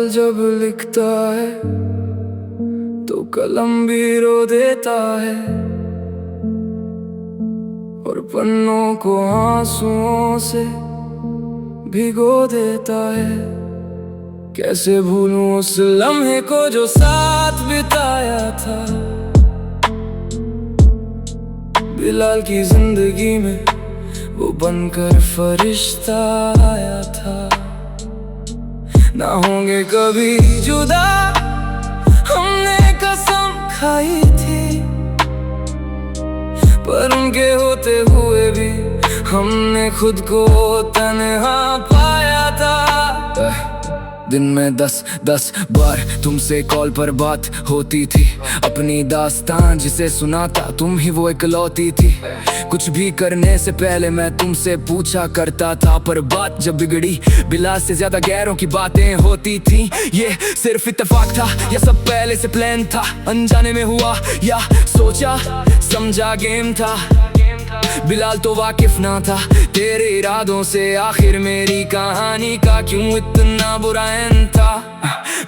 जब लिखता है तो कलम भी रो देता है और पन्नों को आंसुओं से भिगो देता है। कैसे भूलूं उस लम्हे को जो साथ बिताया था, बिलाल की जिंदगी में वो बनकर फरिश्ता आया था। ना होंगे कभी जुदा हमने कसम खाई थी, पर उनके होते हुए भी हमने खुद को तन्हा पाया था। दिन में 10 बार तुमसे कॉल पर बात होती थी, अपनी दास्तान जिसे सुनाता तुम ही वो इकलौती थी। कुछ भी करने से पहले मैं तुमसे पूछा करता था, पर बात जब बिगड़ी बिलाल से ज्यादा गैरों की बातें होती थी। ये सिर्फ इत्तेफाक था या सब पहले से प्लान था, अनजाने में हुआ या सोचा समझा गेम था। बिलाल तो वाकिफ ना था तेरे इरादों से, आखिर मेरी कहानी का क्यों इतना बुरा एंड था।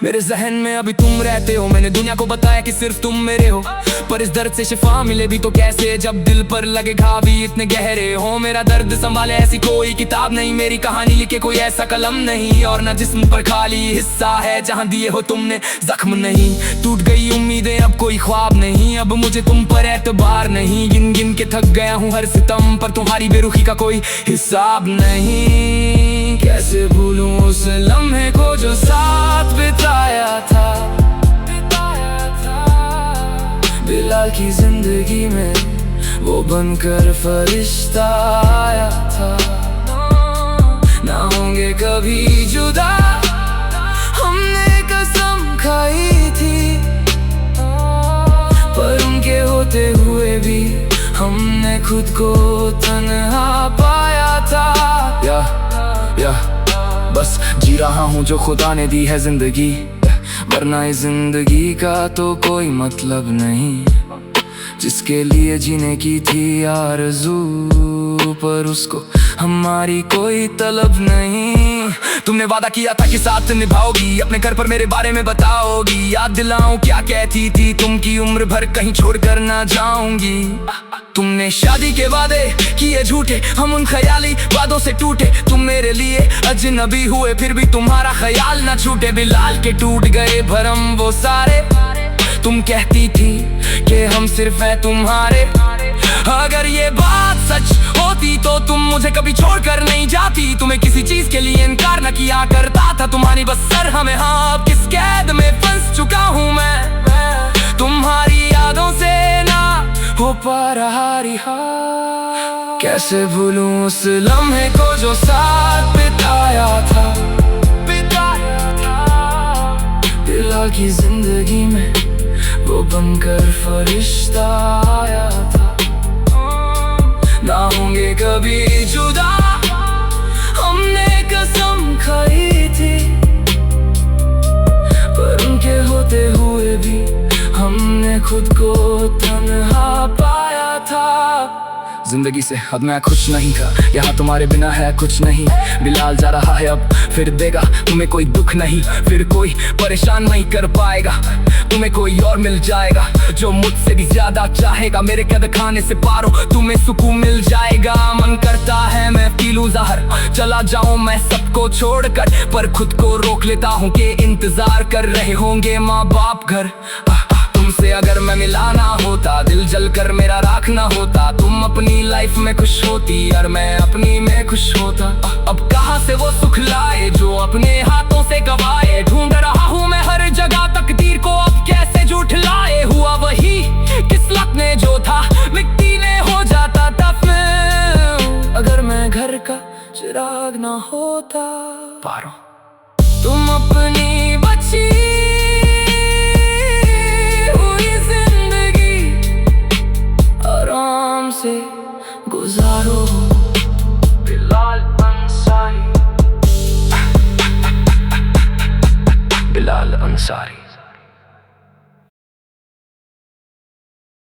मेरे जहन में अभी तुम रहते हो, मैंने दुनिया को बताया कि सिर्फ तुम मेरे हो, पर इस दर्द से शिफा मिले भी तो कैसे, जब दिल पर लगे घाव भी इतने गहरे हो। मेरा दर्द संभाले ऐसी कोई किताब नहीं, मेरी कहानी लिखे कोई ऐसा कलम नहीं, और ना जिस्म पर खाली हिस्सा है जहाँ दिए हो तुमने जख्म नहीं। टूट गई उम्मीदें अब कोई ख्वाब नहीं, अब मुझे तुम पर एतबार नहीं। गिन गिन के थक गया हूँ हर सितम, पर तुम्हारी बेरुखी का कोई हिसाब नहीं। कैसे भूलूं उस लम्हे को जो साथ बिताया था, बिलाल की जिंदगी में वो बनकर फरिश्ता आया था। ना होंगे कभी जुदा हमने कसम खाई थी, पर उनके होते हुए भी हमने खुद को तन्हा पाया था। बस जी रहा हूँ जो खुदा ने दी है जिंदगी, वरना इस जिंदगी का तो कोई मतलब नहीं। जिसके लिए जीने की थी आरज़ू, पर उसको हमारी कोई तलब नहीं। तुमने वादा किया था कि साथ निभाओगी, अपने घर पर मेरे बारे में बताओगी। याद दिलाऊं क्या कहती थी तुम की उम्र भर कहीं छोड़कर ना जाऊंगी। तुमने शादी के वादे किए झूठे, हम उन ख्याली वादों से टूटे। तुम मेरे लिए अजनबी हुए, फिर भी तुम्हारा ख्याल ना छूटे। बिलाल के टूट गए भरम वो सारे, तुम कहती थी कि हम सिर्फ हैं तुम्हारे। अगर ये बात सच होती तो तुम मुझे कभी छोड़कर नहीं जाती। तुम्हें किसी चीज के लिए इनकार न किया करता था, तुम्हारी बस सर हमें। हाँ, अब किस कैद में फंस चुका हूँ मैं, तुम्हारी यादों से ना हो पा रहा रिहा। कैसे भूलूं उस लम्हे को जो साथ बिताया था, बिलाल की जिंदगी में वो बनकर फरिश्ता आया था। ना होंगे कभी जुदा हमने कसम खाई थी, पर उनके होते हुए भी हमने खुद को तन्हा पाया था। जिंदगी से अब मैं खुश नहीं था, यहाँ तुम्हारे बिना है कुछ नहीं। बिलाल जा रहा है अब, फिर देगा तुम्हें कोई दुख नहीं, फिर कोई परेशान नहीं कर पाएगा। तुम्हें कोई और मिल जाएगा जो मुझसे भी ज्यादा चाहेगा। मेरे कैद खाने से पारो तुम्हें सुकून मिल जाएगा। मन करता है मैं पी लूं ज़हर, चला जाऊं मैं सबको छोड़कर, पर खुद को रोक लेता हूँ कि इंतजार कर रहे होंगे माँ बाप घर। तुमसे अगर मैं मिला ना होता, दिल जल कर मेरा राख ना होता। तुम अपनी लाइफ में खुश होती और मैं अपनी में खुश होता। अब कहाँ से वो सुख लाए जो अपने हाथों से गवाए, ढूंढ रहा